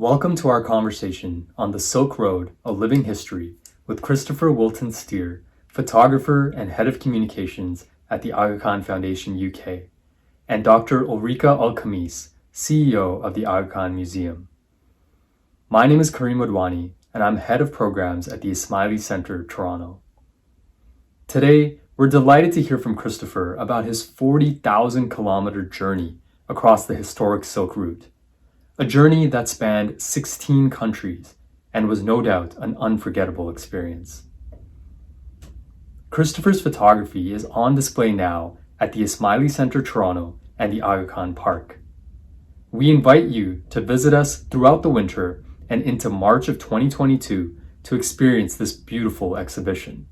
Welcome to our conversation on the Silk Road, A Living History with Christopher Wilton-Steer, photographer and head of communications at the Aga Khan Foundation UK, and Dr. Ulrike Al-Khamis, CEO of the Aga Khan Museum. My name is Karim Udwani, and I'm head of programs at the Ismaili Center, Toronto. Today, we're delighted to hear from Christopher about his 40,000 kilometer journey across the historic Silk Route, a journey that spanned 16 countries and was no doubt an unforgettable experience. Christopher's photography is on display now at the Ismaili Center, Toronto and the Aga Khan Park. We invite you to visit us throughout the winter and into March of 2022 to experience this beautiful exhibition.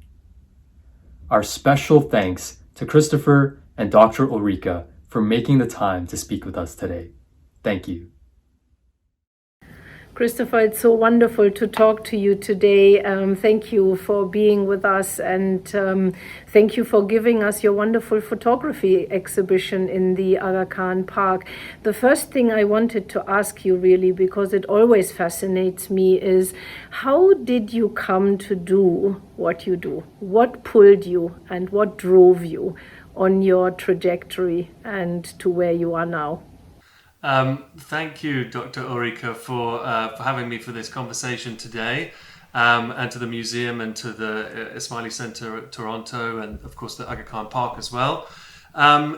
Our special thanks to Christopher and Dr. Ulrike for making the time to speak with us today. Thank you. Christopher, it's so wonderful to talk to you today. Thank you for being with us, and thank you for giving us your wonderful photography exhibition in the Aga Khan Park. The first thing I wanted to ask you, really, because it always fascinates me, is how did you come to do what you do? What pulled you and what drove you on your trajectory and to where you are now? Thank you, Dr. Ulrike, for having me for this conversation today, and to the museum and to the Ismaili Center at Toronto, and of course the Aga Khan Park as well.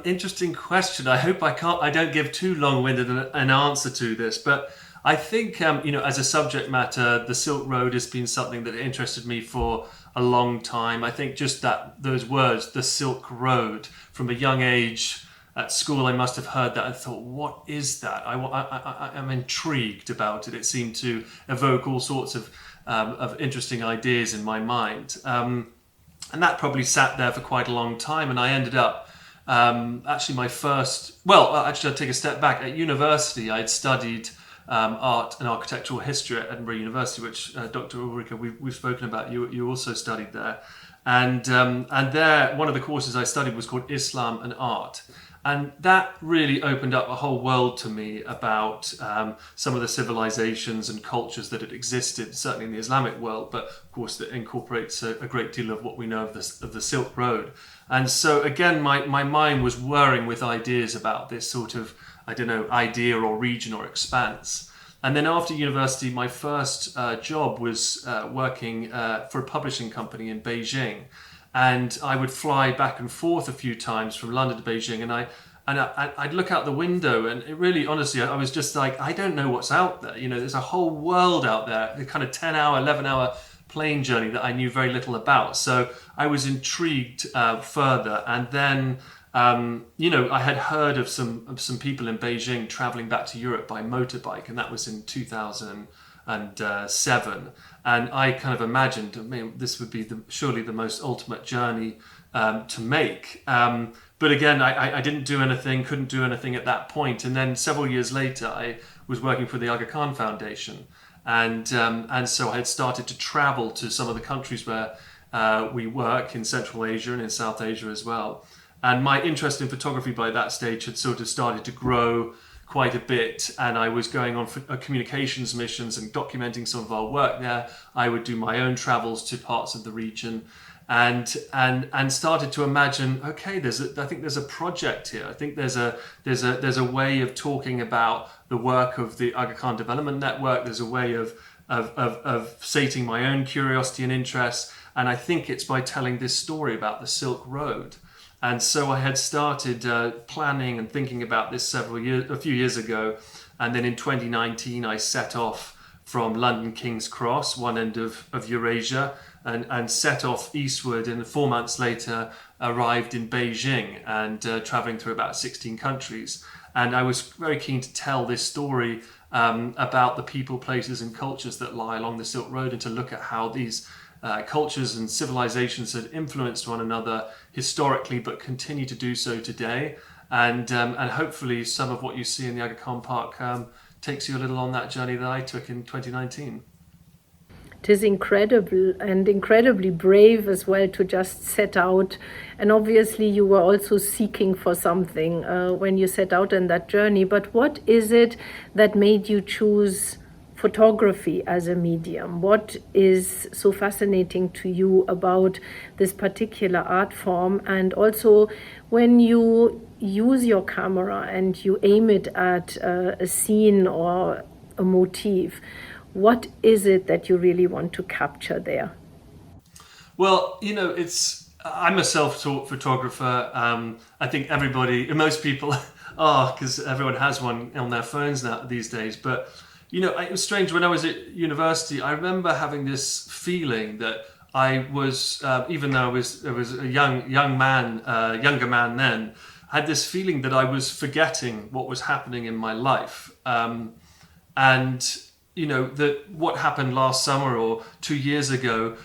Interesting question. I hope I don't give too long-winded an answer to this, but I think as a subject matter, the Silk Road has been something that interested me for a long time. I think just those words, the Silk Road, from a young age. At school, I must have heard that and thought, what is that? I'm intrigued about it. It seemed to evoke all sorts of interesting ideas in my mind. And that probably sat there for quite a long time. And I ended up, actually I'll take a step back. At university, I'd studied art and architectural history at Edinburgh University, which Dr. Ulrike, we've spoken about. You also studied there. And there, one of the courses I studied was called Islam and Art. And that really opened up a whole world to me about some of the civilizations and cultures that had existed, certainly in the Islamic world, but of course that incorporates a great deal of what we know of the Silk Road. And so again, my mind was whirring with ideas about this sort of, idea or region or expanse. And then after university, my first job was working for a publishing company in Beijing. And I would fly back and forth a few times from London to Beijing, and I'd look out the window, and it really, honestly, I was just like, I don't know what's out there. There's a whole world out there, the kind of 10-hour, 11-hour plane journey that I knew very little about. So I was intrigued further, and then I had heard of some people in Beijing traveling back to Europe by motorbike, and that was in 2007. And I kind of imagined, this would be surely the most ultimate journey to make. But again, I couldn't do anything at that point. And then several years later, I was working for the Aga Khan Foundation. And so I had started to travel to some of the countries where we work in Central Asia and in South Asia as well. And my interest in photography by that stage had sort of started to grow quite a bit, and I was going on communications missions and documenting some of our work there. I would do my own travels to parts of the region, and started to imagine, okay, I think there's a project here. I think there's a way of talking about the work of the Aga Khan Development Network. There's a way of sating my own curiosity and interest, and I think it's by telling this story about the Silk Road. And so I had started planning and thinking about this a few years ago. And then in 2019, I set off from London King's Cross, one end of Eurasia, and set off eastward. And 4 months later, arrived in Beijing and traveling through about 16 countries. And I was very keen to tell this story about the people, places, and cultures that lie along the Silk Road, and to look at how these cultures and civilizations had influenced one another historically, but continue to do so today. And hopefully some of what you see in the Aga Khan Park takes you a little on that journey that I took in 2019. It is incredible and incredibly brave as well to just set out. And obviously you were also seeking for something when you set out on that journey. But what is it that made you choose photography as a medium. What is so fascinating to you about this particular art form? And also, when you use your camera and you aim it at a scene or a motif, what is it that you really want to capture there? Well, I'm a self-taught photographer. I think most people are, because everyone has one on their phones now these days. But it was strange when I was at university. I remember having this feeling that I was, even though I was a younger man then, I had this feeling that I was forgetting what was happening in my life, and that what happened last summer or 2 years ago.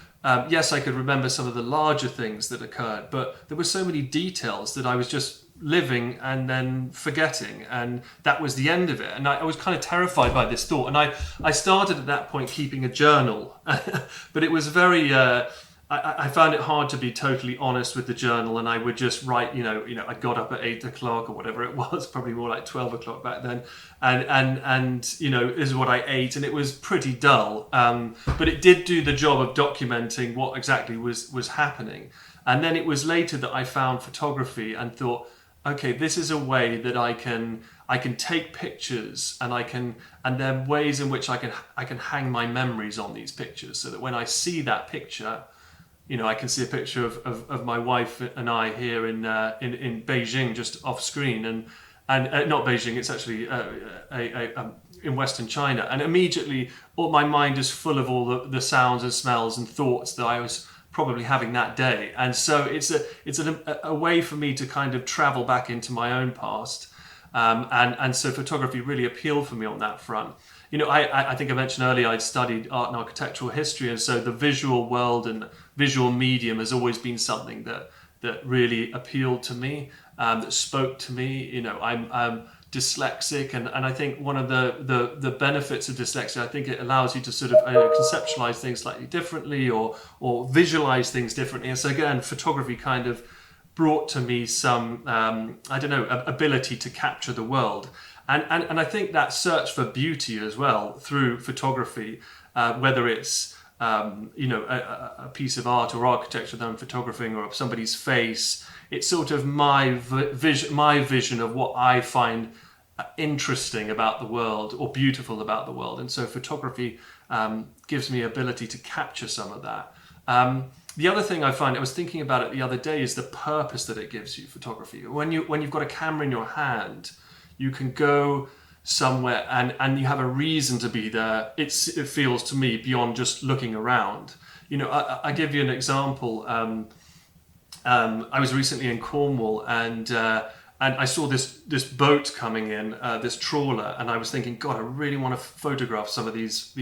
Yes, I could remember some of the larger things that occurred, but there were so many details that I was just living and then forgetting, and that was the end of it. And I was kind of terrified by this thought, and I started at that point keeping a journal, but it was very I found it hard to be totally honest with the journal, and I would just write, I got up at 8 o'clock or whatever it was, probably more like 12 o'clock back then, and this is what I ate, and it was pretty dull, but it did do the job of documenting what exactly was happening. And then it was later that I found photography and thought, okay, this is a way that I can take pictures, and there are ways in which I can hang my memories on these pictures, so that when I see that picture, I can see a picture of my wife and I here in Beijing, just off screen, and not Beijing, it's actually in Western China, and immediately my mind is full of all the sounds and smells and thoughts that I was probably having that day. And so it's a way for me to kind of travel back into my own past, and so photography really appealed for me on that front. I think I mentioned earlier I'd studied art and architectural history, and so the visual world and visual medium has always been something that really appealed to me, that spoke to me. I'm dyslexic, and I think one of the benefits of dyslexia, I think it allows you to sort of conceptualize things slightly differently, or visualize things differently. And so again, photography kind of brought to me some ability to capture the world. And I think that search for beauty as well through photography, whether it's a piece of art or architecture that I'm photographing, or somebody's face, it's sort of my vision of what I find interesting about the world or beautiful about the world. And so photography gives me ability to capture some of that. The other thing I find, I was thinking about it the other day, is the purpose that it gives you, photography. When you've got a camera in your hand, you can go somewhere and you have a reason to be there. It feels to me beyond just looking around. I give you an example. I was recently in Cornwall, and I saw this boat coming in, this trawler, and I was thinking, God, I really want to photograph some of these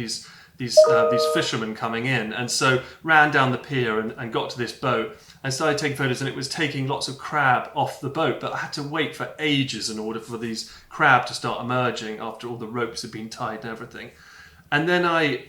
fishermen coming in. And so ran down the pier and got to this boat and started taking photos, and it was taking lots of crab off the boat, but I had to wait for ages in order for these crab to start emerging after all the ropes had been tied and everything. And then the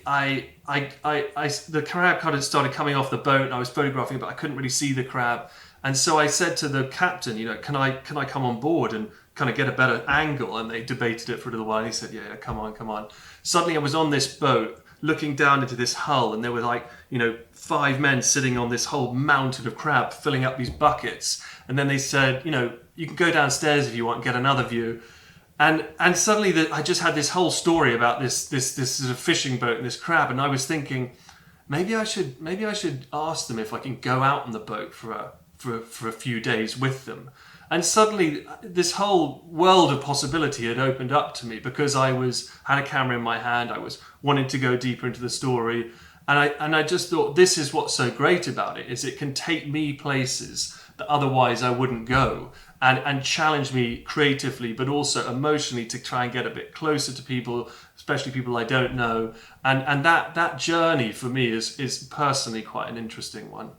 crab kind of started coming off the boat, and I was photographing, but I couldn't really see the crab. And so I said to the captain, can I come on board and kind of get a better angle? And they debated it for a little while. And he said, yeah, come on. Suddenly I was on this boat looking down into this hull, and there were 5 men sitting on this whole mountain of crab filling up these buckets. And then they said, you can go downstairs if you want and get another view. And suddenly I just had this whole story about this sort of fishing boat and this crab. And I was thinking, maybe I should ask them if I can go out on the boat for a few days with them. And suddenly this whole world of possibility had opened up to me, because I had a camera in my hand. I was wanting to go deeper into the story. And I just thought, this is what's so great about it, is it can take me places that otherwise I wouldn't go, and challenge me creatively, but also emotionally, to try and get a bit closer to people, especially people I don't know. And that journey for me is personally quite an interesting one.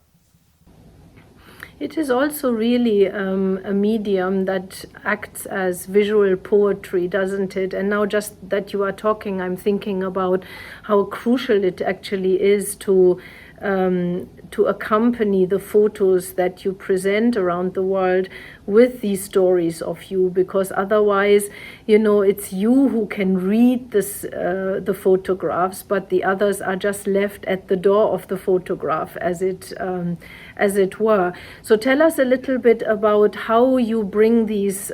It is also really a medium that acts as visual poetry, doesn't it? And now just that you are talking, I'm thinking about how crucial it actually is to to accompany the photos that you present around the world with these stories of you, because otherwise, it's you who can read the photographs, but the others are just left at the door of the photograph, as it were. So tell us a little bit about how you bring these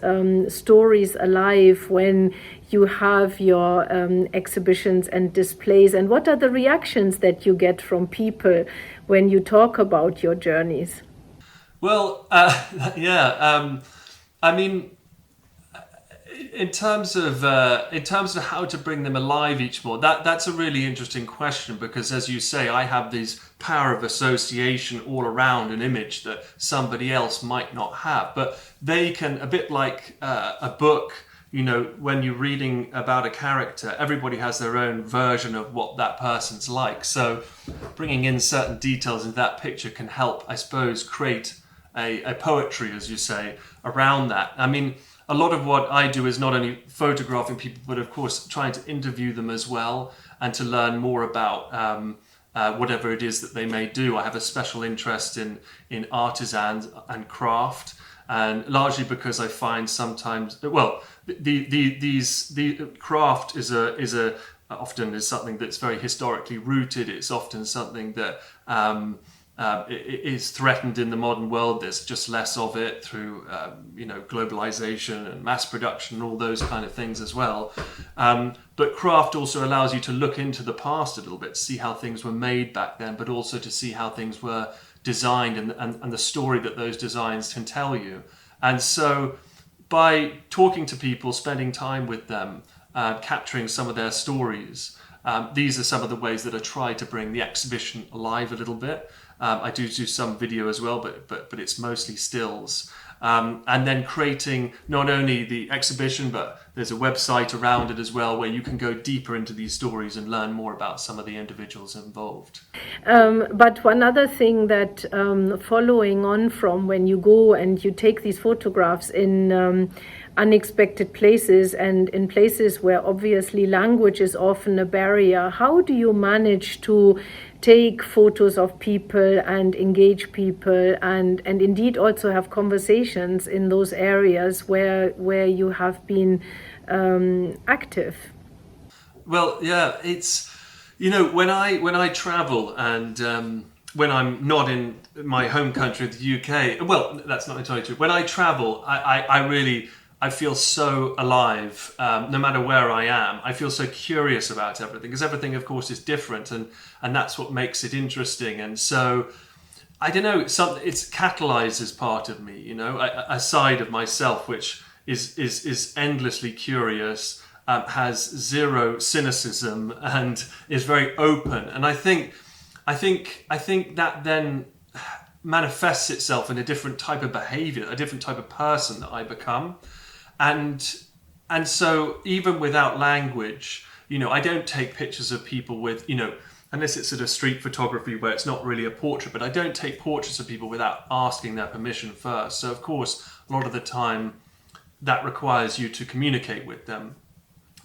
stories alive when you have your exhibitions and displays, and what are the reactions that you get from people when you talk about your journeys? Well, I mean, in terms of how to bring them alive each more, that's a really interesting question, because, as you say, I have this power of association all around an image that somebody else might not have, but they can, a bit like a book. When you're reading about a character, everybody has their own version of what that person's like. So bringing in certain details in that picture can help, I suppose, create a poetry, as you say, around that. I mean, a lot of what I do is not only photographing people, but of course trying to interview them as well, and to learn more about whatever it is that they may do. I have a special interest in artisans and craft. And largely because I find sometimes, well, the craft is often is something that's very historically rooted. It's often something that is threatened in the modern world. There's just less of it through globalization and mass production and all those kind of things as well. But craft also allows you to look into the past a little bit, to see how things were made back then, but also to see how things were designed and the story that those designs can tell you. And so by talking to people, spending time with them, capturing some of their stories, these are some of the ways that I try to bring the exhibition alive a little bit. I do some video as well, but it's mostly stills. And then creating not only the exhibition, but there's a website around it as well, where you can go deeper into these stories and learn more about some of the individuals involved. But one other thing that following on from when you go and you take these photographs in unexpected places and in places where obviously language is often a barrier, how do you manage to take photos of people and engage people and indeed also have conversations in those areas where you have been active? Well, yeah, it's, when I travel and when I'm not in my home country of the UK, well, that's not entirely true. When I travel, I feel so alive, no matter where I am. I feel so curious about everything, because everything, of course, is different, and that's what makes it interesting. And so, I don't know, it catalyzes part of me, a side of myself which is endlessly curious, has zero cynicism, and is very open. And I think that then manifests itself in a different type of behavior, a different type of person that I become. And so even without language, I don't take pictures of people with, unless it's sort of street photography where it's not really a portrait, but I don't take portraits of people without asking their permission first. So of course, a lot of the time that requires you to communicate with them.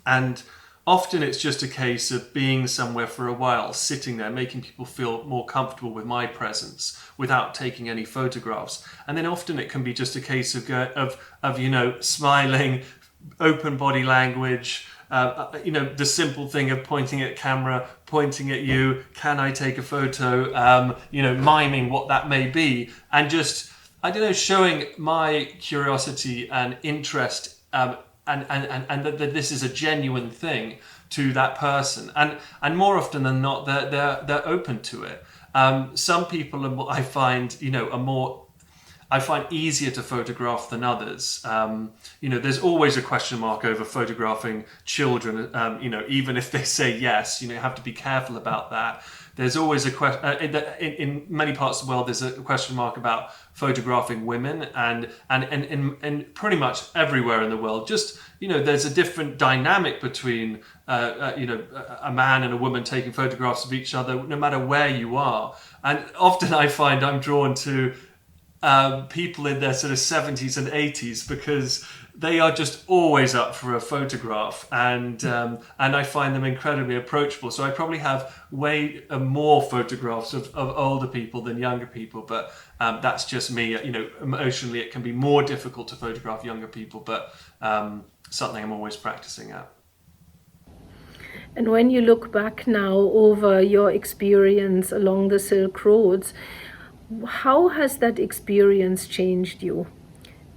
And often it's just a case of being somewhere for a while, sitting there, making people feel more comfortable with my presence without taking any photographs. And then often it can be just a case of smiling, open body language, the simple thing of pointing at camera, pointing at you, can I take a photo, miming what that may be, and just, showing my curiosity and interest, and that this is a genuine thing to that person, and more often than not, they're open to it. Some people I find easier to photograph than others. There's always a question mark over photographing children. Even if they say yes, you have to be careful about that. There's always a question in many parts of the world. There's a question mark about photographing women, and pretty much everywhere in the world. Just there's a different dynamic between a man and a woman taking photographs of each other, no matter where you are. And often I find I'm drawn to people in their sort of 70s and 80s, because they are just always up for a photograph, and I find them incredibly approachable. So I probably have way more photographs of older people than younger people, but that's just me. Emotionally, it can be more difficult to photograph younger people, but something I'm always practicing at. And when you look back now over your experience along the Silk Roads, how has that experience changed you?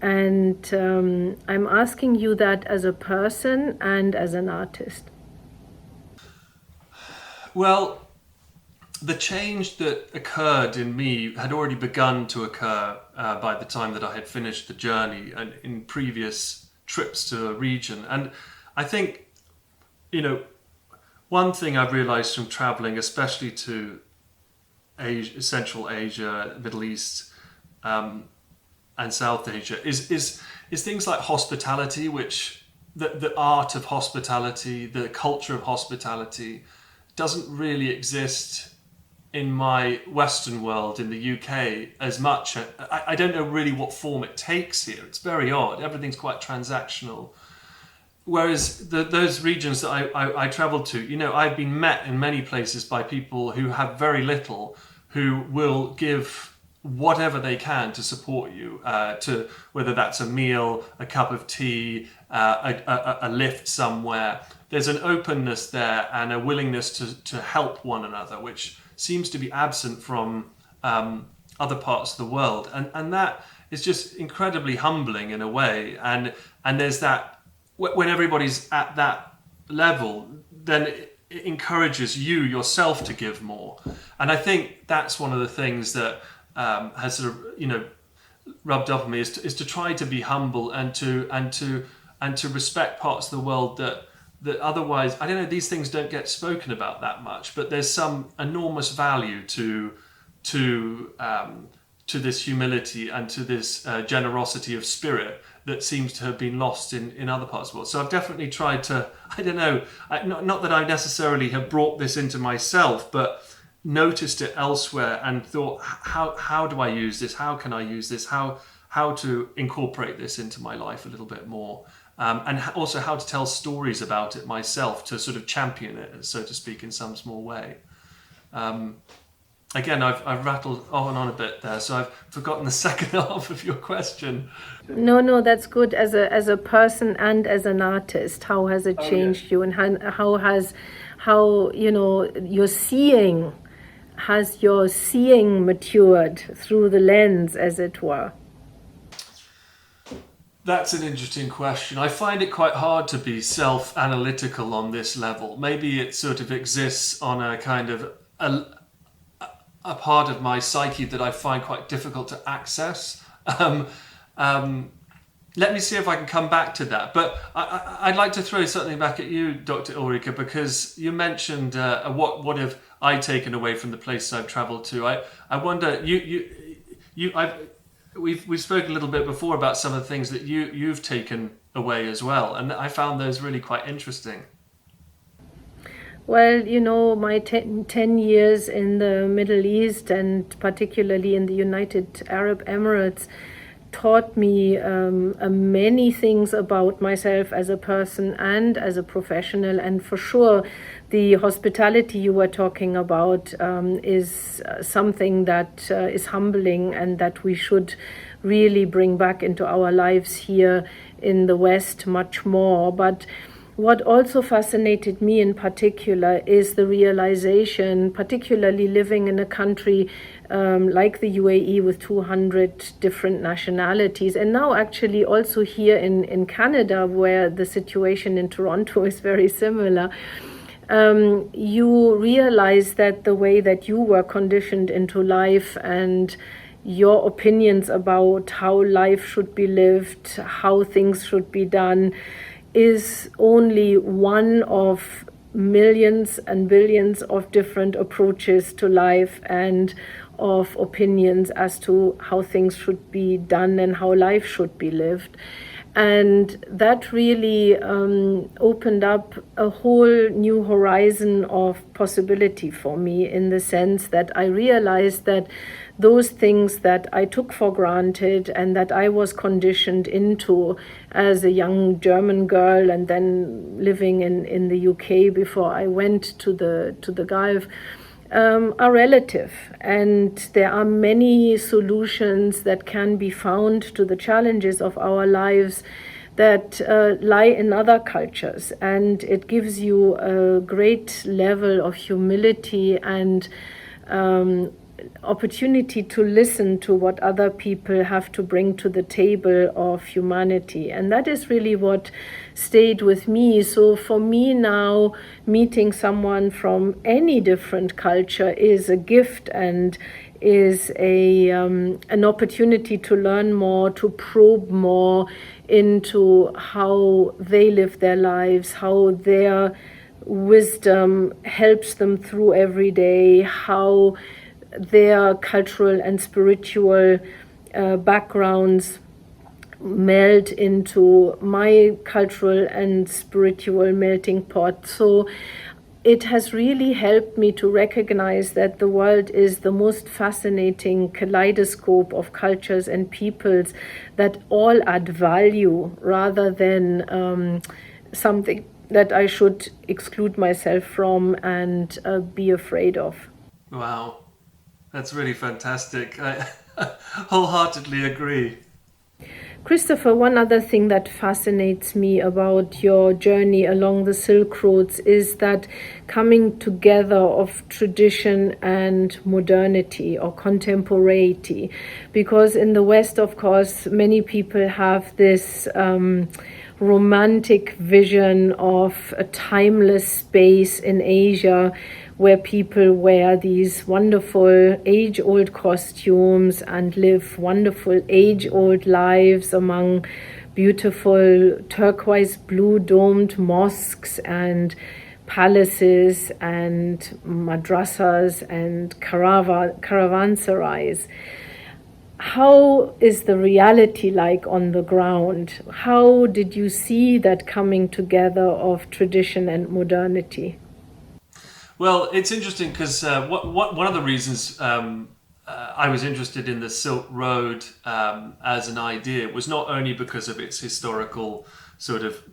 And I'm asking you that as a person and as an artist. Well, the change that occurred in me had already begun to occur by the time that I had finished the journey and in previous trips to the region. And I think, one thing I've realized from traveling, especially to Asia, Central Asia, Middle East, and South Asia, is things like hospitality, which the art of hospitality, the culture of hospitality, doesn't really exist in my Western world, in the UK, as much. I don't know really what form it takes here. It's very odd. Everything's quite transactional. Whereas those regions that I traveled to, I've been met in many places by people who have very little, who will give whatever they can to support you, to whether that's a meal, a cup of tea, a lift somewhere. There's an openness there and a willingness to help one another, which seems to be absent from other parts of the world. And that is just incredibly humbling in a way. And there's that, when everybody's at that level, then it encourages you yourself to give more. And I think that's one of the things that has sort of, rubbed off on me, is to try to be humble and to respect parts of the world that otherwise, I don't know, these things don't get spoken about that much, but there's some enormous value to this humility and to this generosity of spirit that seems to have been lost in other parts of the world. So I've definitely tried to, I don't know, not that I necessarily have brought this into myself, but noticed it elsewhere and thought, how do I use this? How can I use this? How to incorporate this into my life a little bit more? And also how to tell stories about it myself, to sort of champion it, so to speak, in some small way. Again, I've rattled on and on a bit there, so I've forgotten the second half of your question. No, that's good. As a person and as an artist, how has it changed you, and how your seeing, has your seeing matured through the lens, as it were? That's an interesting question. I find it quite hard to be self-analytical on this level. Maybe it sort of exists on a kind of a part of my psyche that I find quite difficult to access. Let me see if I can come back to that. But I'd like to throw something back at you, Dr. Ulrike, because you mentioned what have I taken away from the places I've travelled to. I wonder, we've spoken a little bit before about some of the things that you've taken away as well, and I found those really quite interesting. Well, my 10 years in the Middle East, and particularly in the United Arab Emirates, taught me many things about myself as a person and as a professional. And for sure, the hospitality you were talking about is something that is humbling and that we should really bring back into our lives here in the West much more. But what also fascinated me in particular is the realization, particularly living in a country like the UAE with 200 different nationalities, and now actually also here in Canada, where the situation in Toronto is very similar. You realize that the way that you were conditioned into life and your opinions about how life should be lived, how things should be done, is only one of millions and billions of different approaches to life and of opinions as to how things should be done and how life should be lived. And that really opened up a whole new horizon of possibility for me, in the sense that I realized that those things that I took for granted and that I was conditioned into as a young German girl and then living in the UK before I went to the Gulf, are relative, and there are many solutions that can be found to the challenges of our lives that lie in other cultures, and it gives you a great level of humility and opportunity to listen to what other people have to bring to the table of humanity. And that is really what stayed with me. So for me now, meeting someone from any different culture is a gift and is an opportunity to learn more, to probe more into how they live their lives, how their wisdom helps them through every day, how their cultural and spiritual backgrounds meld into my cultural and spiritual melting pot. So it has really helped me to recognize that the world is the most fascinating kaleidoscope of cultures and peoples that all add value rather than something that I should exclude myself from and be afraid of. Wow, that's really fantastic. I wholeheartedly agree. Christopher, one other thing that fascinates me about your journey along the Silk Roads is that coming together of tradition and modernity or contemporaneity. Because in the West, of course, many people have this romantic vision of a timeless space in Asia where people wear these wonderful age-old costumes and live wonderful age-old lives among beautiful turquoise blue domed mosques and palaces and madrasas and caravanserais. How is the reality like on the ground? How did you see that coming together of tradition and modernity? Well, it's interesting because one of the reasons I was interested in the Silk Road as an idea was not only because of its historical sort of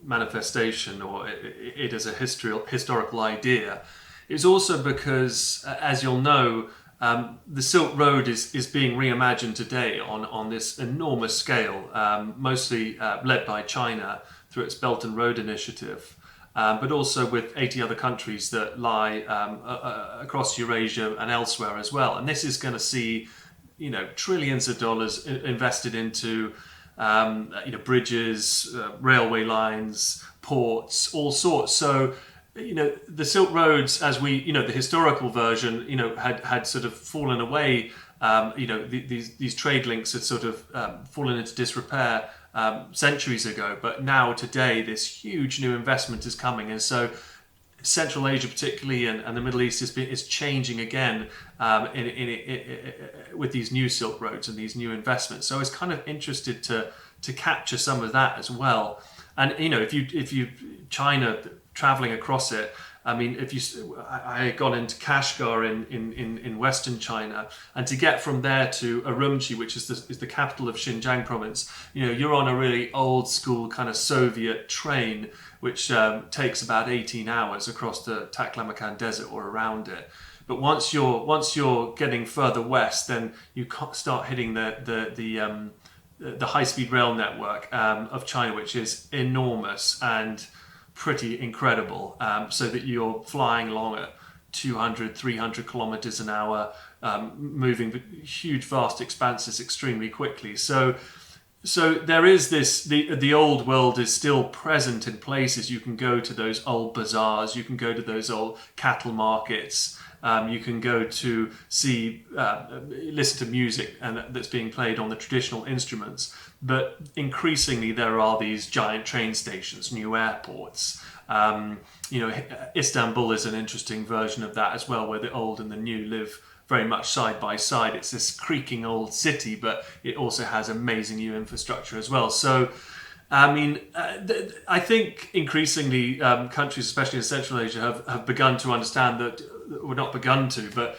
manifestation or it as a historical idea. It's also because, as you'll know, the Silk Road is being reimagined today on this enormous scale, mostly led by China through its Belt and Road Initiative. But also with 80 other countries that lie across Eurasia and elsewhere as well. And this is going to see, trillions of dollars invested into, bridges, railway lines, ports, all sorts. So, the Silk Roads, as the historical version, had sort of fallen away. These trade links had sort of fallen into disrepair centuries ago, but now today this huge new investment is coming, and so Central Asia particularly and the Middle East is changing again with these new Silk Roads and these new investments. So I was kind of interested to capture some of that as well. And if you China traveling across it, I mean, I had gone into Kashgar in Western China, and to get from there to Urumqi, which is the capital of Xinjiang province, you're on a really old school kind of Soviet train, which takes about 18 hours across the Taklamakan Desert or around it. But once you're getting further west, then you start hitting the high-speed rail network of China, which is enormous and pretty incredible, so that you're flying along at 200, 300 kilometers an hour, moving huge, vast expanses extremely quickly. So there is this, the old world is still present in places. You can go to those old bazaars, you can go to those old cattle markets, you can go to see, listen to music that's being played on the traditional instruments. But increasingly, there are these giant train stations, new airports. Istanbul is an interesting version of that as well, where the old and the new live very much side by side. It's this creaking old city, but it also has amazing new infrastructure as well. So, I mean, I think increasingly countries, especially in Central Asia, have begun to understand that, well, not begun to, but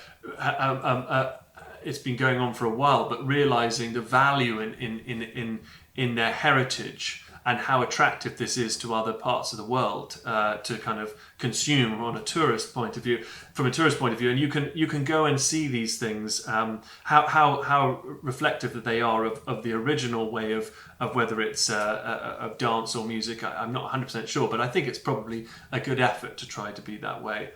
it's been going on for a while, but realizing the value in their heritage and how attractive this is to other parts of the world to kind of consume on a tourist point of view, and you can go and see these things, how reflective that they are of the original way of whether it's of dance or music. I'm not 100% sure, but I think it's probably a good effort to try to be that way.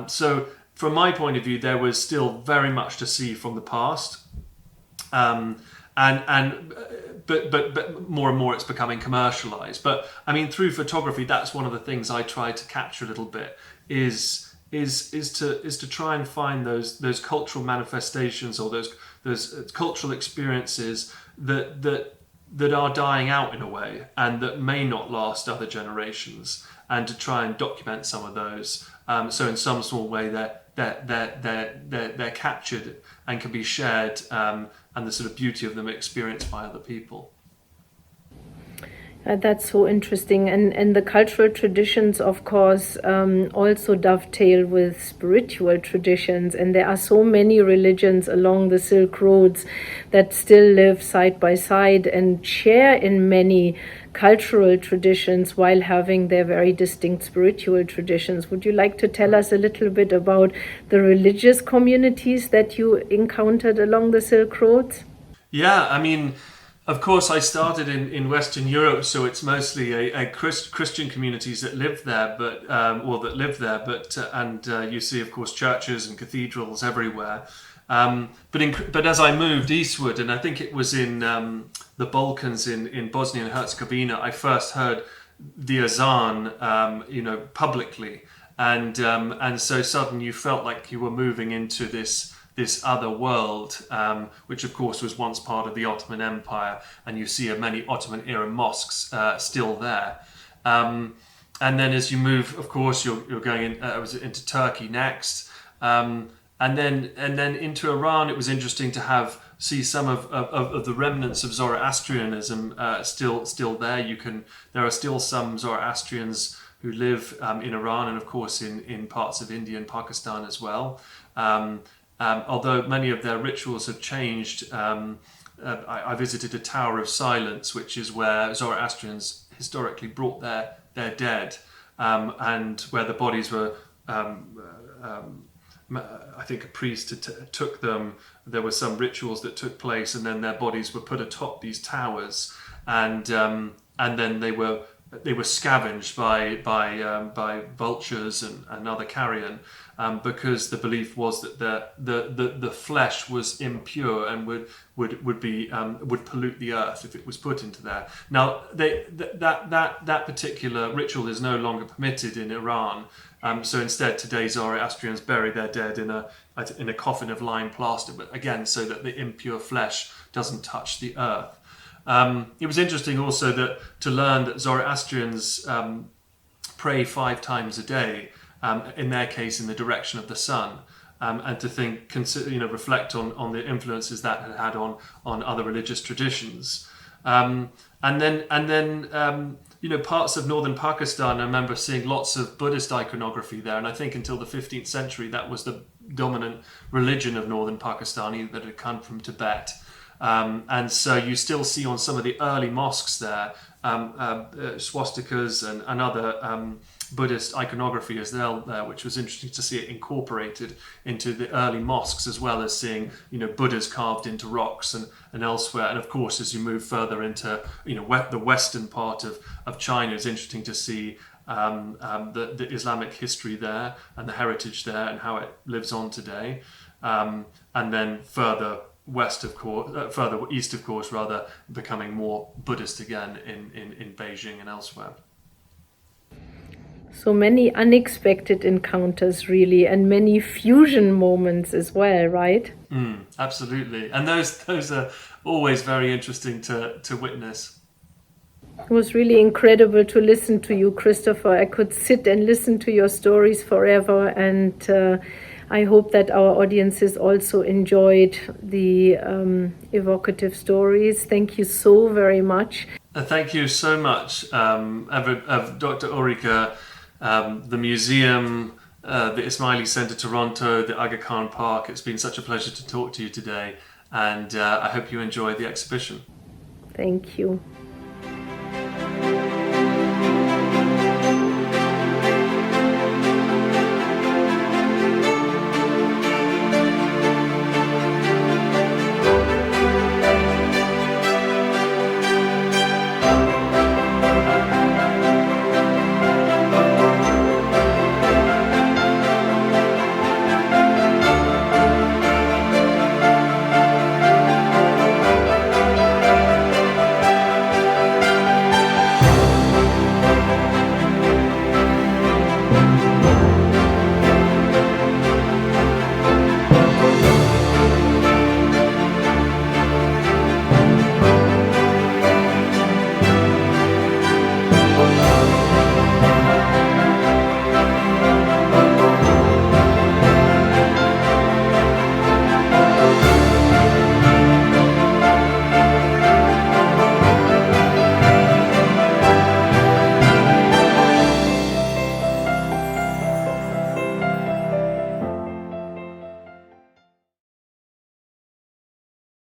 So from my point of view, there was still very much to see from the past. But more and more it's becoming commercialized. But I mean, through photography, that's one of the things I try to capture a little bit is to try and find those cultural manifestations or those cultural experiences that are dying out in a way and that may not last other generations, and to try and document some of those. So in some small way, they're captured and can be shared, and the sort of beauty of them experienced by other people. That's so interesting. And the cultural traditions, of course, also dovetail with spiritual traditions. And there are so many religions along the Silk Roads that still live side by side and share in many cultural traditions while having their very distinct spiritual traditions. Would you like to tell us a little bit about the religious communities that you encountered along the Silk Roads? Yeah, I mean, of course, I started in Western Europe, so it's mostly a Christian communities that live there, but you see, of course, churches and cathedrals everywhere. But as I moved eastward, and I think it was in the Balkans, in Bosnia and Herzegovina, I first heard the azan, publicly, and so suddenly you felt like you were moving into this other world, which of course was once part of the Ottoman Empire, and you see many Ottoman era mosques still there. And then as you move, of course, you're going in. I was into Turkey next, and then into Iran. It was interesting to see some of the remnants of Zoroastrianism still there. There are still some Zoroastrians who live in Iran, and of course in parts of India and Pakistan as well. Although many of their rituals have changed. I visited a Tower of Silence, which is where Zoroastrians historically brought their dead, and where the bodies were, I think a priest took them. There were some rituals that took place, and then their bodies were put atop these towers, and then they were scavenged by vultures and other carrion, because the belief was that the flesh was impure and would pollute the earth if it was put into there. Now that particular ritual is no longer permitted in Iran. So instead, today Zoroastrians bury their dead in a coffin of lime plaster, but again, so that the impure flesh doesn't touch the earth. It was interesting also to learn that Zoroastrians pray 5 times a day, in their case in the direction of the sun, and to reflect on the influences that had on other religious traditions. And then parts of northern Pakistan, I remember seeing lots of Buddhist iconography there, and I think until the 15th century that was the dominant religion of northern Pakistan, that had come from Tibet. And so you still see on some of the early mosques there swastikas and other Buddhist iconography as well there, which was interesting to see it incorporated into the early mosques, as well as seeing Buddhas carved into rocks and elsewhere. And of course, as you move further into the western part of China, it's interesting to see the Islamic history there and the heritage there and how it lives on today. And then further west, of course, further east, of course, rather, becoming more Buddhist again in Beijing and elsewhere. So many unexpected encounters, really, and many fusion moments as well, right? Absolutely, and those are always very interesting to witness. It was really incredible to listen to you, Christopher. I could sit and listen to your stories forever, and I hope that our audiences also enjoyed the evocative stories. Thank you so very much. Thank you so much, Dr. Ulrike, the museum, the Ismaili Centre Toronto, the Aga Khan Park. It's been such a pleasure to talk to you today, and I hope you enjoy the exhibition. Thank you.